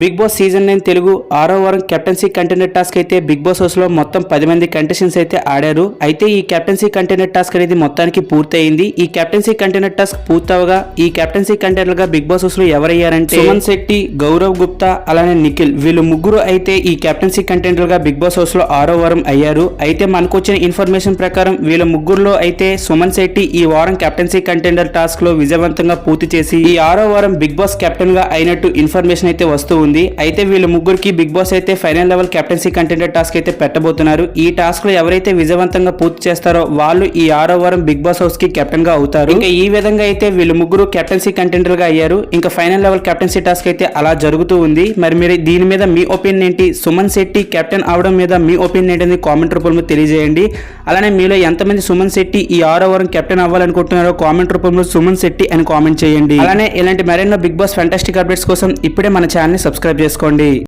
Big boss season 9 Telugu 6వ వారం captaincy contender task అయితే బిగ్ బాస్ హౌస్ లో మొత్తం 10 మంది కంటెస్టెంట్స్ అయితే ఆడారు. అయితే ఈ కెప్టెన్సీ కంటెండర్ టాస్క్ అనేది మొత్తానికి పూర్తయింది. ఈ కెప్టెన్సీ కంటెండర్ టాస్క్ పూర్తవగా ఈ కెప్టెన్సీ కంటెండర్ గా బిగ్ బాస్ హౌస్ లో ఎవరయ్యారంటే సుమన్ శెట్టి, గౌరవ్ గుప్తా అలానే నిఖిల్, వీళ్ళు ముగ్గురు అయితే ఈ కెప్టెన్సీ కంటెండర్ గా బిగ్ బాస్ హౌస్ లో 6వ వారం అయ్యారు. అయితే మనకు వచ్చిన ఇన్ఫర్మేషన్ ప్రకారం వీళ్ళ ముగ్గురులో అయితే సుమన్ శెట్టి ఈ వారం కెప్టెన్సీ కంటెండర్ టాస్క్ లో విజయవంతంగా పూర్తి చేసి ఈ 6వ వారం బిగ్ బాస్ కెప్టెన్ గా అయినట్టు ఇన్ఫర్మేషన్ అయితే వస్తూ ఉంది. అయితే వీళ్ళ ముగ్గురికి బిగ్ బాస్ అయితే final level captaincy contender task అయితే పెట్టబోతున్నారు. ఈ టాస్క్ లో ఎవరైతే విజయవంతంగా పూర్తి చేస్తారో వాళ్ళు ఈ 6వ వారం బిగ్ బాస్ హౌస్ కి కెప్టెన్ గా అవుతారు. ఇంకా ఈ విధంగా అయితే వీళ్ళు ముగ్గురు కెప్టెన్సీ కంటెండర్ గా అయ్యారు. ఇంకా ఫైనల్ లెవెల్ కెప్టెన్సీ టాస్క్ అయితే అలా జరుగుతూ ఉంది. మరి మీరు దీని మీద మీ ఒపీనియన్ ఏంటి? సుమన్ శెట్టి కెప్టెన్ అవడం మీద మీ ఒపీనియన్ ఏంటని కామెంట్ రూపంలో తెలియజేయండి. అలానే మీలో ఎంతమంది సుమన్ శెట్టి ఈ 6వ వారం కెప్టెన్ అవ్వాలనుకుంటున్నారో కామెంట్ రూపంలో సుమన్ శెట్టి అని కామెంట్ చేయండి. అలానే ఇలాంటి మరెన్నో బిగ్ బాస్ ఫ్యాంటాస్టిక్ అప్డేట్స్ కోసం ఇప్పుడే మన ఛానల్ ని సబ్స్క్రైబ్ చేసుకోండి.